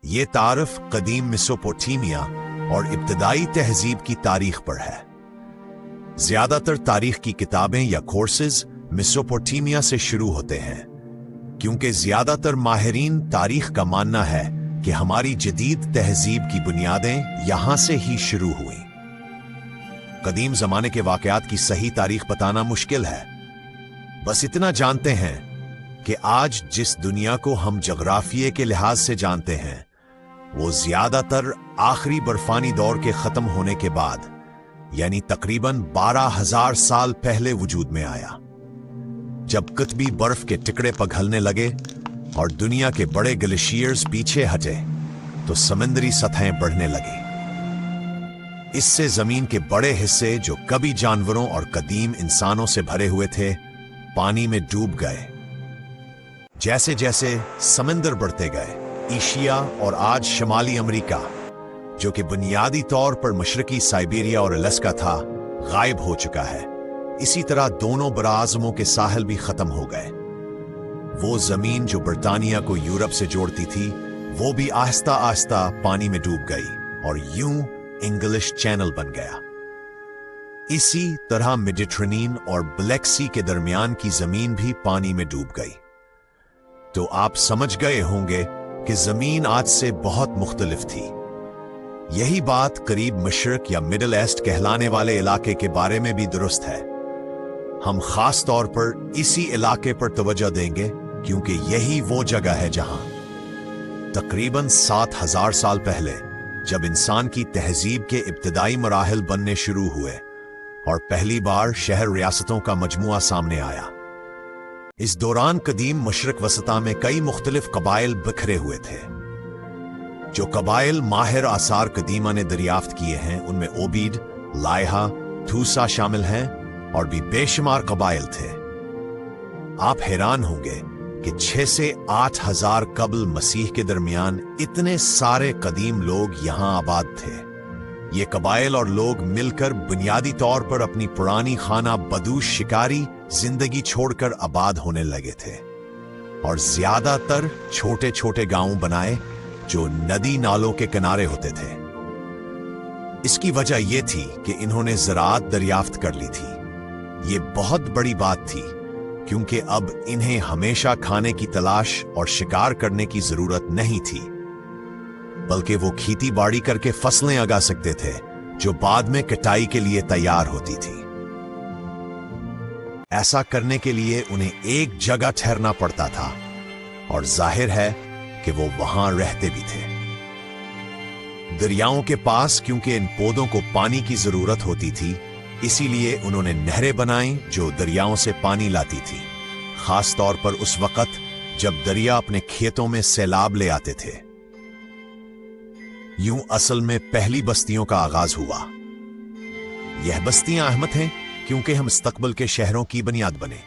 ये तारफ कदीम मेसोपोटामिया और इब्तदाई तहजीब की तारीख पर है। ज्यादातर तारीख की किताबें या कोर्सेज मेसोपोटामिया से शुरू होते हैं, क्योंकि ज्यादातर माहिरीन तारीख का मानना है कि हमारी जदीद तहजीब की बुनियादें यहां से ही शुरू हुई। कदीम जमाने के वाकयात की सही तारीख बताना मुश्किल है। बस इतना जानते हैं कि आज जिस दुनिया को हम जगराफिये के लिहाज से जानते हैं, वो ज्यादातर आखिरी बर्फानी दौर के खत्म होने के बाद, यानी तकरीबन 12,000 साल पहले वजूद में आया, जब कतबी बर्फ के टुकड़े पिघलने लगे और दुनिया के बड़े ग्लेशियर्स पीछे हटे तो समुद्री सतहें बढ़ने लगी। इससे जमीन के बड़े हिस्से जो कभी जानवरों और कदीम इंसानों से भरे हुए थे, पानी में डूब गए। जैसे जैसे समंदर बढ़ते गए, एशिया और आज शुमाली अमेरिका, जो कि बुनियादी तौर पर मशरकी साइबेरिया और अलास्का था, गायब हो चुका है। इसी तरह दोनों बराआज़मों के साहिल भी खत्म हो गए। वो जमीन जो बर्तानिया को यूरोप से जोड़ती थी, वो भी आहिस्ता आहिस्ता पानी में डूब गई और यूं इंग्लिश चैनल बन गया। इसी तरह मेडिटरेनियन और ब्लैक सी के दरमियान की जमीन भी पानी में डूब गई। तो आप समझ गए होंगे कि जमीन आज से बहुत मुख्तलिफ थी। यही बात करीब मशरक या मिडल ईस्ट कहलाने वाले इलाके के बारे में भी दुरुस्त है। हम खास तौर पर इसी इलाके पर तवज्जो देंगे क्योंकि यही वो जगह है जहां तकरीबन 7,000 साल पहले, जब इंसान की तहजीब के इब्तदाई मराहिल बनने शुरू हुए और पहली बार शहर रियासतों का मजमुआ सामने आया। इस दौरान कदीम मशरक वसता में कई मुख्तलिफ कबाइल बिखरे हुए थे। जो कबाइल माहिर आसार कदीमा ने दरियाफ्त किए हैं, उनमें ओबीड, लायहा, थूसा शामिल हैं और भी बेशुमार कबाइल थे। आप हैरान होंगे कि 6 से 8,000 कबल मसीह के दरमियान इतने सारे कदीम लोग यहां आबाद थे। ये कबाइल और लोग मिलकर बुनियादी तौर पर अपनी पुरानी खाना बदूश शिकारी जिंदगी छोड़कर आबाद होने लगे थे और ज्यादातर छोटे छोटे गांव बनाए जो नदी नालों के किनारे होते थे। इसकी वजह यह थी कि इन्होंने ज़राअत दरियाफ्त कर ली थी। ये बहुत बड़ी बात थी क्योंकि अब इन्हें हमेशा खाने की तलाश और शिकार करने की जरूरत नहीं थी, बल्कि वो खेती बाड़ी करके फसलें उगा सकते थे जो बाद में कटाई के लिए तैयार होती थी। ऐसा करने के लिए उन्हें एक जगह ठहरना पड़ता था और जाहिर है कि वो वहां रहते भी थे। दरियाओं के पास क्योंकि इन पौधों को पानी की जरूरत होती थी, इसीलिए उन्होंने नहरें बनाई जो दरियाओं से पानी लाती थी, खास तौर पर उस वक्त जब दरिया अपने खेतों में सैलाब ले आते थे। यूं असल में पहली बस्तियों का आगाज हुआ। यह बस्तियां अहमत हैं क्योंकि हम मुस्तकबिल के शहरों की बुनियाद बने।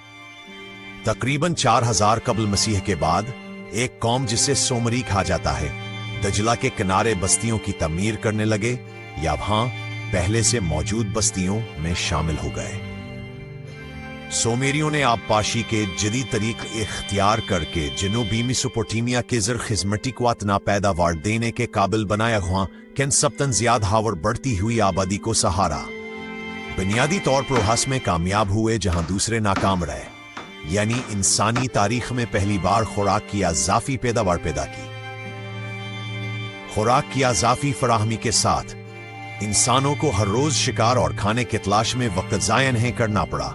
तकरीबन 4,000 कबल मसीह के बाद एक कौम जिसे सोमरी कहा जाता है, दजला के किनारे बस्तियों की तमीर करने लगे या वहां पहले से मौजूद बस्तियों में शामिल हो गए। सोमेरियों ने आबपाशी के जदीद तरीके इख्तियार करके जनूबी मेसोपोटामिया के ज़र-खिज़मती को इतना पैदावार देने के काबिल बनाया हुआ कि सबतन ज्यादा हावर बढ़ती हुई आबादी को सहारा। बुनियादी तौर पर हस में कामयाब हुए जहां दूसरे नाकाम रहे, यानी इंसानी तारीख में पहली बार खुराक की अज़ाफ़ी पैदावार पैदा की। खुराक की अज़ाफ़ी फराहमी के साथ इंसानों को हर रोज शिकार और खाने की तलाश में वक्त ज़ाया नहीं करना पड़ा,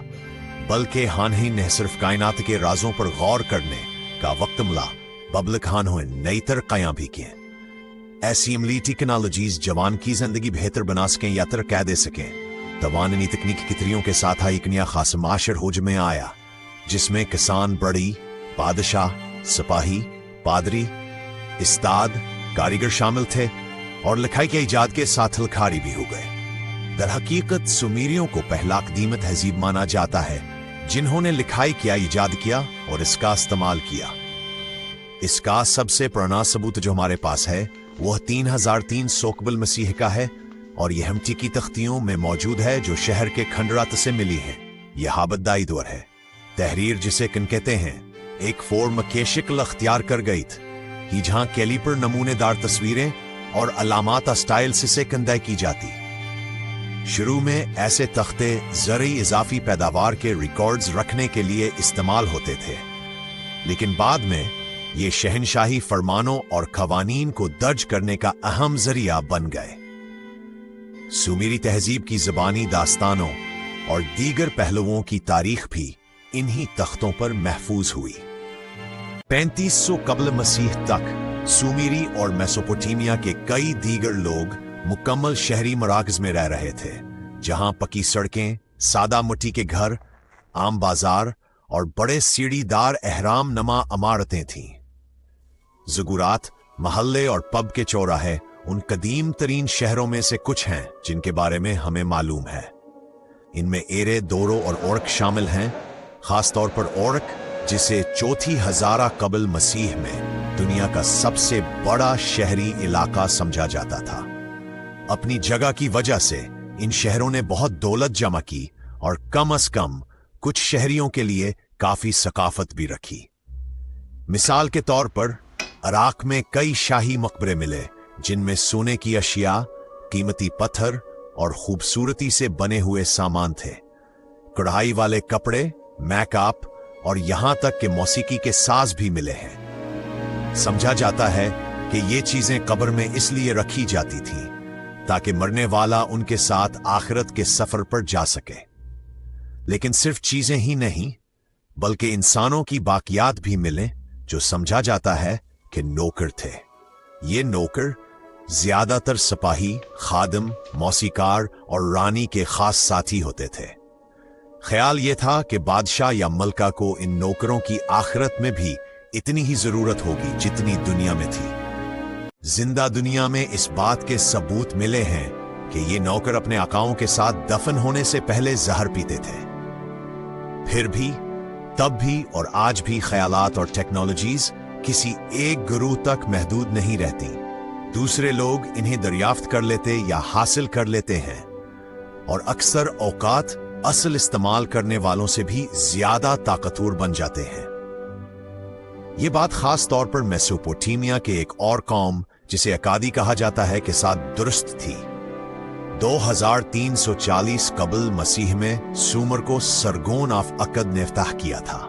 बल्कि हानि ने सिर्फ कायनात के राजों पर गौर करने का वक्त मिला। बबल खान हुए नई तरक्यां भी किए। ऐसी अमली टेक्नोलॉजीज जवान की जिंदगी बेहतर बना सकें या तरक्या दे सकें। तवानी तकनीकी कितरियों के साथ एक नया खास माशर होज में आया, जिसमें किसान, बड़ी, बादशाह, सिपाही, पादरी, इस्ताद, कारीगर शामिल थे और लिखाई के इजाद के साथ लखारी भी हो गए। दर हकीकत सुमेरियों को पहला कदीम तहजीब माना जाता है जिन्होंने लिखाई किया इजाद किया और इसका इस्तेमाल किया। इसका सबसे पुराना सबूत जो हमारे पास है वह 3,300 कबल मसीह का है और यह हमटी की तख्तियों में मौजूद है जो शहर के खंडरात से मिली है। यह हाबतदाई दौर है। तहरीर जिसे किन कहते हैं, एक फॉर्म के शिक्ल अख्तियार कर गई थी। ही जहां कैली पर नमूनेदार तस्वीरें और अलामात स्टाइल से कंधा की जाती। शुरू में ऐसे तख्ते ज़रूरी इजाफी पैदावार के रिकॉर्ड्स रखने के लिए इस्तेमाल होते थे, लेकिन बाद में ये शहनशाही फरमानों और कवानीन को दर्ज करने का अहम जरिया बन गए। सुमेरी तहजीब की ज़बानी दास्तानों और दीगर पहलुओं की तारीख भी इन्हीं तख्तों पर महफूज हुई। 3500 कब्ल मसीह तक सुमेरी और मेसोपोटामिया के कई दीगर लोग मुकम्मल शहरी मराकज़ में रह रहे थे, जहां पक्की सड़कें, सादा मिट्टी के घर, आम बाजार और बड़े सीढ़ीदार अहराम नमा इमारतें थीं। ज़ुगुरात, महल्ले और पब के चौराहे उन कदीम तरीन शहरों में से कुछ हैं जिनके बारे में हमें मालूम है। इनमें एरे, दोरो और ओरक शामिल हैं, खासतौर पर ओरक, जिसे चौथी हजारा कबल मसीह में दुनिया का सबसे बड़ा शहरी इलाका समझा जाता था। अपनी जगह की वजह से इन शहरों ने बहुत दौलत जमा की और कम अज कम कुछ शहरियों के लिए काफी सकाफत भी रखी। मिसाल के तौर पर इराक में कई शाही मकबरे मिले जिनमें सोने की अशिया, कीमती पत्थर और खूबसूरती से बने हुए सामान थे। कढ़ाई वाले कपड़े, मेकअप और यहां तक कि मौसीकी के साज भी मिले हैं। समझा जाता है कि ये चीजें कब्र में इसलिए रखी जाती थीं ताकि मरने वाला उनके साथ आखिरत के सफर पर जा सके। लेकिन सिर्फ चीजें ही नहीं, बल्कि इंसानों की बाकियात भी मिले जो समझा जाता है कि नौकर थे। ये नौकर ज्यादातर सिपाही, खादिम, मौसीकार और रानी के खास साथी होते थे। ख्याल ये था कि बादशाह या मलका को इन नौकरों की आखिरत में भी इतनी ही जरूरत होगी जितनी दुनिया में थी। जिंदा दुनिया में इस बात के सबूत मिले हैं कि ये नौकर अपने आकाओं के साथ दफन होने से पहले जहर पीते थे। फिर भी, तब भी और आज भी ख्यालात और टेक्नोलॉजीज किसी एक गुरूह तक महदूद नहीं रहती। दूसरे लोग इन्हें दरियाफ्त कर लेते या हासिल कर लेते हैं और अक्सर औकात असल इस्तेमाल करने वालों से भी ज्यादा ताकतवर बन जाते हैं। ये बात खास तौर पर मेसोपोटामिया के एक और कौम जिसे अकादी कहा जाता है के साथ दुरुस्त थी। 2340 कबल मसीह में सूमर को सरगोन ऑफ अकद ने इफ्ताह किया था।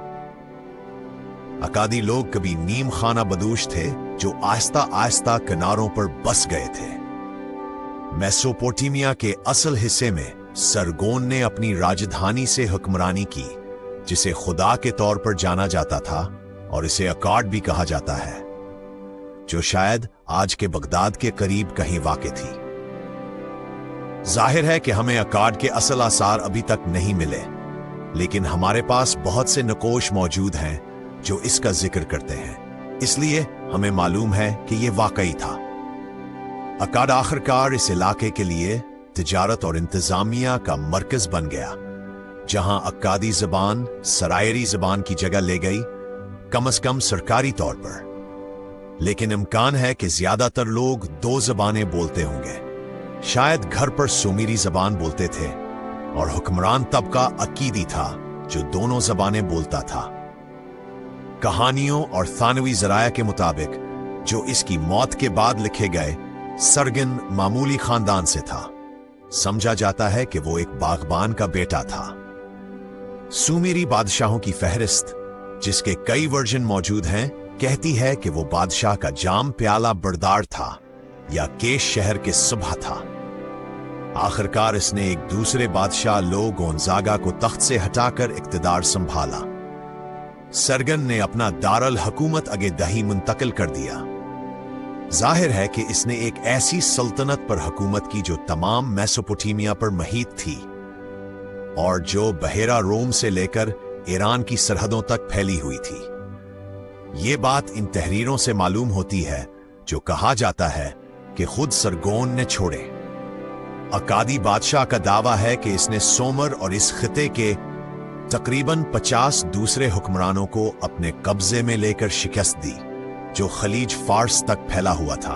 अकादी लोग कभी नीम खाना बदूश थे जो आहिस्ता आहिस्ता किनारों पर बस गए थे। मेसोपोटामिया के असल हिस्से में सरगोन ने अपनी राजधानी से हुक्मरानी की, जिसे खुदा के तौर पर जाना जाता था और इसे अकाड भी कहा जाता है, जो शायद आज के बगदाद के करीब कहीं वाक़ थी। जाहिर है कि हमें अकाड के असल आसार अभी तक नहीं मिले, लेकिन हमारे पास बहुत से नकोश मौजूद हैं जो इसका जिक्र करते हैं, इसलिए हमें मालूम है कि यह वाकई था। अकाड आखिरकार इस इलाके के लिए तिजारत और इंतजामिया का मरकज बन गया, जहां अक्कादी जबान सरायरी जबान की जगह ले गई, कम से कम सरकारी तौर पर। लेकिन इम्कान है कि ज्यादातर लोग दो जबानें बोलते होंगे। शायद घर पर सुमेरी जबान बोलते थे और हुक्मरान तबका अकीदी था जो दोनों जबानें बोलता था। कहानियों और थानवी जराया के मुताबिक जो इसकी मौत के बाद लिखे गए, सरगन मामूली खानदान से था। समझा जाता है कि वो एक बागबान का बेटा था। सुमेरी बादशाहों की फहरिस्त, जिसके कई वर्जन मौजूद हैं, कहती है कि वो बादशाह का जाम प्याला बरदार था या केश शहर के सुबह था। आखिरकार इसने एक दूसरे बादशाह लो गोंजागा को तख्त से हटाकर इक्तिदार संभाला। सरगन ने अपना दारल हुकूमत आगे दही मुंतकिल कर दिया। जाहिर है कि इसने एक ऐसी सल्तनत पर हुकूमत की जो तमाम मेसोपोटामिया पर मुहित थी और जो बहेरा रोम से लेकर ईरान की सरहदों तक फैली हुई थी। ये बात इन तहरीरों से मालूम होती है जो कहा जाता है कि खुद सरगोन ने छोड़े। अकादी बादशाह का दावा है कि इसने सोमर और इस खिते के तकरीबन 50 दूसरे हुक्मरानों को अपने कब्जे में लेकर शिकस्त दी, जो खलीज फार्स तक फैला हुआ था।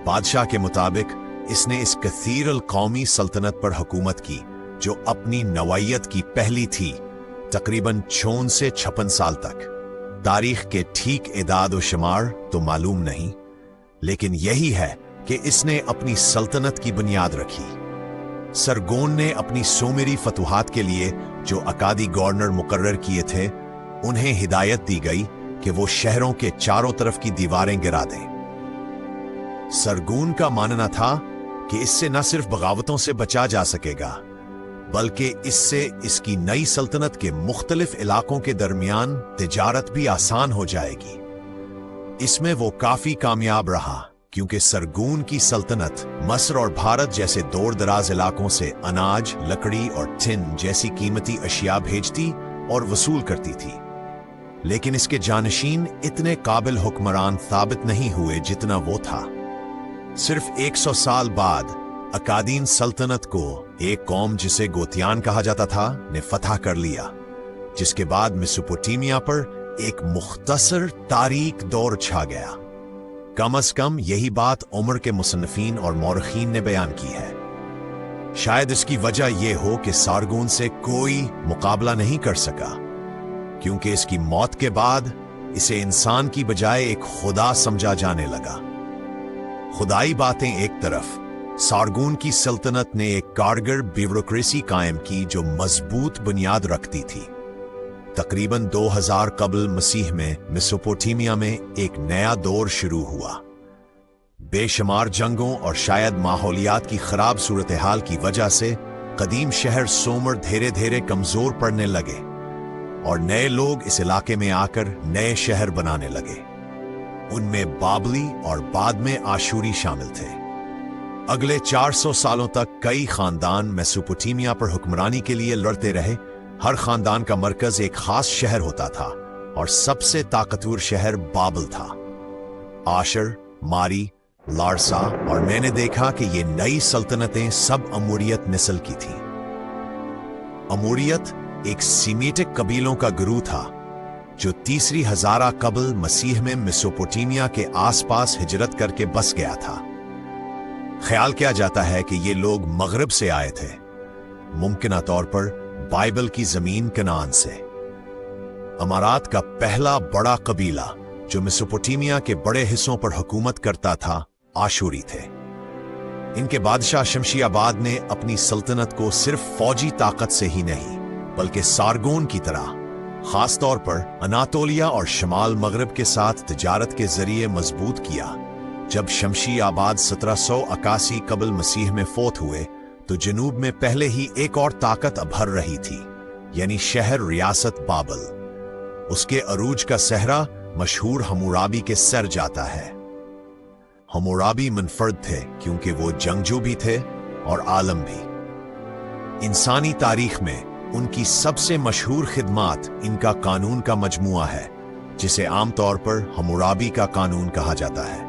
बादशाह के मुताबिक इसने इस कसीर अल कौमी सल्तनत पर हुकूमत की जो अपनी नवायत की पहली थी, तकरीबन 56 से 56 साल तक। तारीख के ठीक इदाद व शुमार तो मालूम नहीं, लेकिन यही है कि इसने अपनी सल्तनत की बुनियाद रखी। सरगोन ने अपनी सोमेरी फतुहात के लिए जो अकादी गवर्नर मुकर्रर किए थे, उन्हें हिदायत दी गई कि वो शहरों के चारों तरफ की दीवारें गिरा दें। सरगोन का मानना था कि इससे न सिर्फ बगावतों से बचा जा सकेगा, बल्कि इससे इसकी नई सल्तनत के मुख्तलिफ इलाकों के दरमियान तिजारत भी आसान हो जाएगी। इसमें वो काफी कामयाब रहा, क्योंकि सरगून की सल्तनत मस्र और भारत जैसे दूर दराज इलाकों से अनाज, लकड़ी और टिन जैसी कीमती अशिया भेजती और वसूल करती थी। लेकिन इसके जानशीन इतने काबिल हुक्मरान साबित नहीं हुए जितना वो था। सिर्फ 100 साल बाद अकादीन सल्तनत को एक कौम जिसे गोतियान कहा जाता था ने फतह कर लिया, जिसके बाद मेसोपोटामिया पर एक मुख्तसर तारीख दौर छा गया। कम अज कम यही बात उमर के मुसन्निफीन और मौरखीन ने बयान की है। शायद इसकी वजह यह हो कि सारगोन से कोई मुकाबला नहीं कर सका, क्योंकि इसकी मौत के बाद इसे इंसान की बजाय एक खुदा समझा जाने लगा। खुदाई बातें एक तरफ, सारगोन की सल्तनत ने एक कारगर ब्यूरोक्रेसी कायम की जो मजबूत बुनियाद रखती थी। तकरीबन 2000 कबल मसीह में मेसोपोटामिया में एक नया दौर शुरू हुआ। बेशुमार जंगों और शायद माहौलियात की खराब सूरत हाल की वजह से कदीम शहर सोमर धीरे धीरे कमजोर पड़ने लगे और नए लोग इस इलाके में आकर नए शहर बनाने लगे। उनमें बाबली और बाद में आशूरी शामिल थे। अगले 400 सालों तक कई खानदान मेसोपोटामिया पर हुक्मरानी के लिए लड़ते रहे। हर खानदान का मरकज एक खास शहर होता था और सबसे ताकतवर शहर बाबल था। आशर, मारी, लारसा और मैंने देखा कि ये नई सल्तनतें सब अमूरियत नस्ल की थी। अमूरियत एक सीमेटिक कबीलों का गुरु था जो तीसरी हजारा कबल मसीह में मेसोपोटामिया के आसपास हिजरत करके बस गया था। ख्याल किया जाता है कि ये लोग मगरब से आए थे, मुमकिन तौर पर बाइबल की जमीन कनान से। अमारात का पहला बड़ा कबीला जो मेसोपोटामिया के बड़े हिस्सों पर हुकूमत करता था, आशूरी थे। इनके बादशाह शमशियाबाद ने अपनी सल्तनत को सिर्फ फौजी ताकत से ही नहीं, बल्कि सारगोन की तरह खास तौर पर अनातोलिया और शमाल मगरब के साथ तिजारत के जरिए मजबूत किया। जब शमशियाबाद 1781 कबल मसीह में फोत हुए तो जनूब में पहले ही एक और ताकत अभर रही थी, यानी शहर रियासत बाबल। उसके अरूज का सहरा मशहूर हम्मुराबी के सर जाता है। हम्मुराबी मुनफर्द थे क्योंकि वो जंगजू भी थे और आलम भी। इंसानी तारीख में उनकी सबसे मशहूर खिदमात इनका कानून का मजमुआ है, जिसे आमतौर पर हम्मुराबी का कानून कहा जाता है।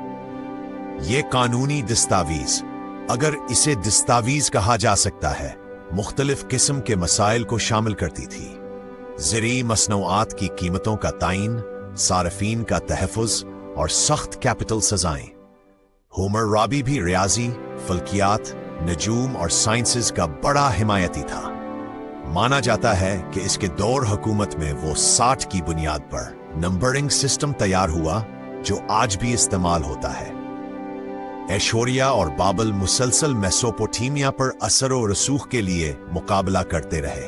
ये कानूनी दस्तावीज, अगर इसे दस्तावीज कहा जा सकता है, मुख्तलिफ किस्म के मसाइल को शामिल करती थी। ज़री मसनूआत की कीमतों का तायन, सारफीन का तहफ़्फ़ुज़ और सख्त कैपिटल सजाएं। हम्मुराबी भी रियाजी, फल्कियात, नजूम और साइंसेस का बड़ा हिमायती था। माना जाता है कि इसके दौर हुकूमत में वो 60 की बुनियाद पर नंबरिंग सिस्टम तैयार हुआ जो आज भी इस्तेमाल होता है। एशोरिया और बाबल मुसलसल मेसोपोटामिया पर असर और रसूख के लिए मुकाबला करते रहे।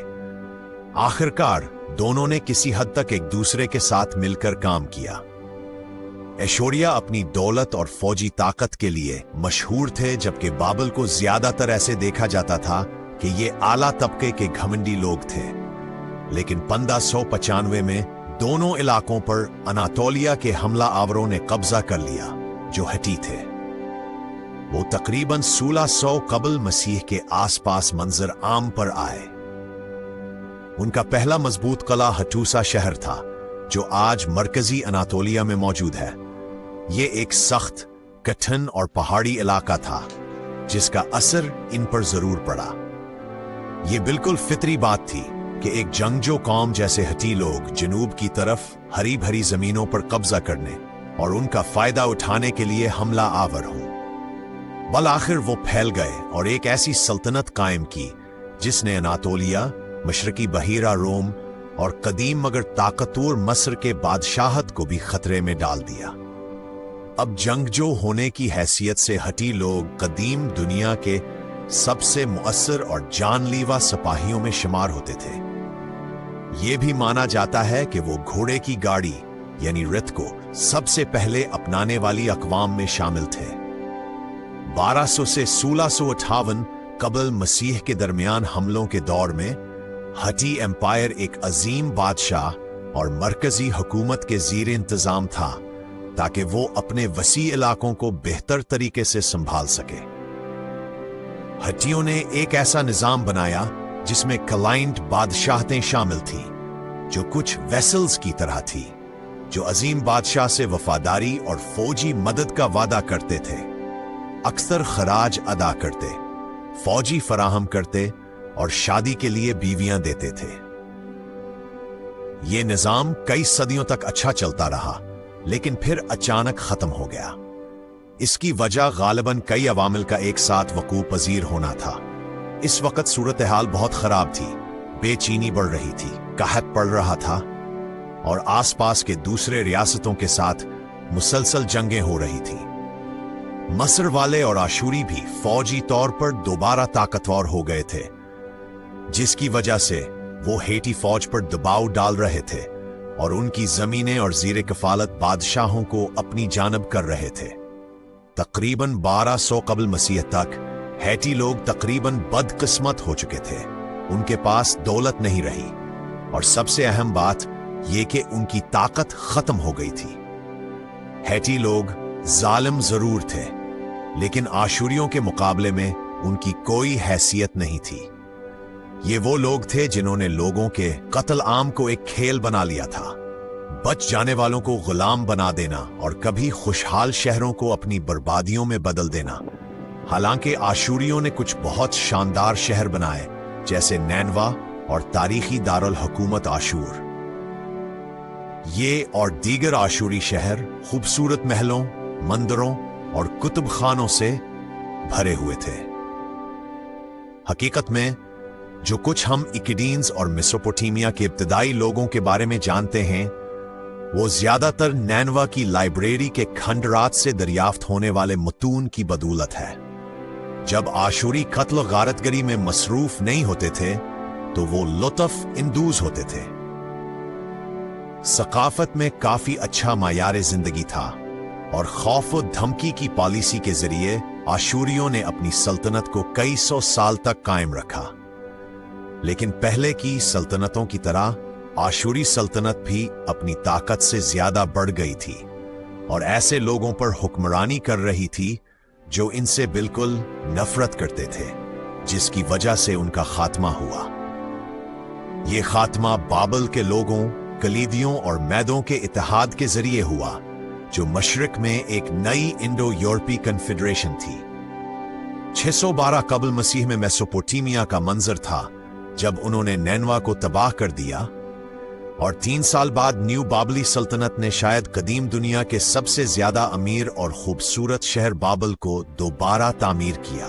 आखिरकार दोनों ने किसी हद तक एक दूसरे के साथ मिलकर काम किया। एशोरिया अपनी दौलत और फौजी ताकत के लिए मशहूर थे, जबकि बाबल को ज्यादातर ऐसे देखा जाता था कि ये आला तबके के घमंडी लोग थे। लेकिन 1595 में दोनों इलाकों पर अनातोलिया के हमला आवरों ने कब्जा कर लिया, जो हटी थे। वो तकरीबन 1600 कबल मसीह के आसपास मंजर आम पर आए। उनका पहला मजबूत किला हटूसा शहर था, जो आज मरकजी अनातोलिया में मौजूद है। ये एक सख्त, कठिन और पहाड़ी इलाका था, जिसका असर इन पर जरूर पड़ा। ये बिल्कुल फितरी बात थी कि एक जंगजू कौम जैसे हटी लोग जनूब की तरफ हरी भरी जमीनों पर कब्जा करने और उनका फायदा उठाने के लिए हमला आवर हों। बल आखिर वो फैल गए और एक ऐसी सल्तनत कायम की जिसने अनातोलिया, मशरकी बहीरा रोम और कदीम मगर ताकतवर मस्र के बादशाहत को भी खतरे में डाल दिया। अब जंगजू होने की हैसियत से हटी लोग कदीम दुनिया के सबसे मुअस्सर और जानलीवा सिपाहियों में शुमार होते थे। यह भी माना जाता है कि वो घोड़े की गाड़ी यानी रथ को सबसे पहले अपनाने वाली अक़वाम में शामिल थे। 1200 से 1658 कबल मसीह के दरमियान हमलों के दौर में हटी एम्पायर एक अजीम बादशाह और मरकजी हुकूमत के ज़ीर इंतज़ाम था ताकि वो अपने वसी इलाकों को बेहतर तरीके से संभाल सके। हट्टियों ने एक ऐसा निज़ाम बनाया जिसमें क्लाइंट बादशाहतें शामिल थी, जो कुछ वेसल्स की तरह थी, जो अजीम बादशाह से वफादारी और फौजी मदद का वादा करते थे, अक्सर खराज अदा करते, फौजी फराहम करते और शादी के लिए बीवियां देते थे। यह निजाम कई सदियों तक अच्छा चलता रहा, लेकिन फिर अचानक खत्म हो गया। इसकी वजह गालिबन कई अवामिल का एक साथ वकूअ पजीर होना था। इस वक्त सूरत हाल बहुत खराब थी, बेचैनी बढ़ रही थी, कहत पड़ रहा था और आसपास के दूसरे रियासतों के साथ मुसलसल जंगें हो रही थी। मस्र वाले और आशूरी भी फौजी तौर पर दोबारा ताकतवर हो गए थे, जिसकी वजह से वो हेटी फौज पर दबाव डाल रहे थे और उनकी जमीनें और ज़ीर कफालत बादशाहों को अपनी जानब कर रहे थे। तकरीबन 1200 कबल मसीह तक हेटी लोग तकरीबन बदकिस्मत हो चुके थे। उनके पास दौलत नहीं रही और सबसे अहम बात यह कि उनकी ताकत खत्म हो गई थी। हेटी लोग जालिम जरूर थे, लेकिन आशूरियों के मुकाबले में उनकी कोई हैसियत नहीं थी। ये वो लोग थे जिन्होंने लोगों के कत्ल आम को एक खेल बना लिया था, बच जाने वालों को गुलाम बना देना और कभी खुशहाल शहरों को अपनी बर्बादियों में बदल देना। हालांकि आशूरियों ने कुछ बहुत शानदार शहर बनाए, जैसे नैनवा और तारीखी दारुल हुकूमत आशूर। ये और दीगर आशूरी शहर खूबसूरत महलों, मंदिरों और कुतुब खानों से भरे हुए थे। हकीकत में जो कुछ हम इकिडीन्स और मेसोपोटामिया के इब्तदाई लोगों के बारे में जानते हैं, वो ज्यादातर नैनवा की लाइब्रेरी के खंडरात से दरियाफ्त होने वाले मतून की बदौलत है। जब आशूरी कत्ल गारतगरी में मसरूफ नहीं होते थे, तो वो लुत्फ इंदूज होते थे। सकाफत में काफी अच्छा मायार जिंदगी था और खौफ और धमकी की पॉलिसी के जरिए आशूरियों ने अपनी सल्तनत को कई सौ साल तक कायम रखा। लेकिन पहले की सल्तनतों की तरह आशूरी सल्तनत भी अपनी ताकत से ज्यादा बढ़ गई थी और ऐसे लोगों पर हुक्मरानी कर रही थी जो इनसे बिल्कुल नफरत करते थे, जिसकी वजह से उनका खात्मा हुआ। यह खात्मा बाबल के लोगों, कलीदियों और मैदों के इत्तेहाद के जरिए हुआ, जो मशरिक में एक नई इंडो यूरोपी कन्फेडरेशन थी। 612 कबल मसीह में मेसोपोटामिया का मंजर था जब उन्होंने नैनवा को तबाह कर दिया और 3 साल बाद न्यू बाबली सल्तनत ने शायद कदीम दुनिया के सबसे ज्यादा अमीर और खूबसूरत शहर बाबल को दोबारा तामीर किया।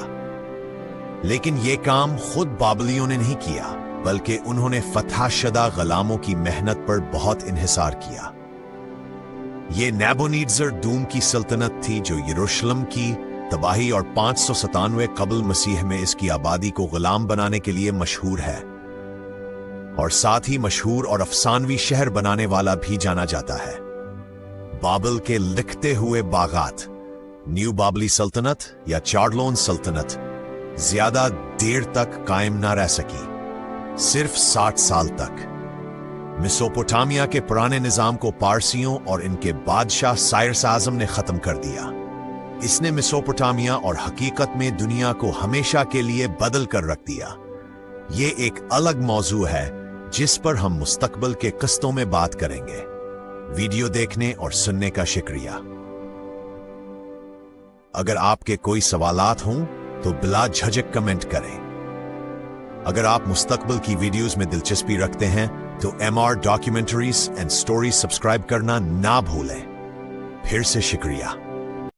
लेकिन यह काम खुद बाबलियों ने नहीं किया, बल्कि उन्होंने फतह शुदा गुलामों की मेहनत पर बहुत इन्हिसार किया। यह नेबुकदनेस्सर दूम की सल्तनत थी जो यरूशलेम की तबाही और 597 कबल मसीह में इसकी आबादी को गुलाम बनाने के लिए मशहूर है और साथ ही मशहूर और अफसानवी शहर बनाने वाला भी जाना जाता है। बाबल के लिखते हुए बागात, न्यू बाबली सल्तनत या चार्लोन सल्तनत ज्यादा देर तक कायम ना रह सकी, सिर्फ 60 साल तक। मेसोपोटामिया के पुराने निजाम को पारसियों और इनके बादशाह साइरस आजम ने खत्म कर दिया। इसने मेसोपोटामिया और हकीकत में दुनिया को हमेशा के लिए बदल कर रख दिया। ये एक अलग मौजू है जिस पर हम मुस्तकबिल के किस्तों में बात करेंगे। वीडियो देखने और सुनने का शुक्रिया। अगर आपके कोई सवालात हों तो बिला झिझक कमेंट करें। अगर आप मुस्तकबिल की वीडियोस में दिलचस्पी रखते हैं तो MR documentaries and stories subscribe करना ना भूलें। फिर से शुक्रिया।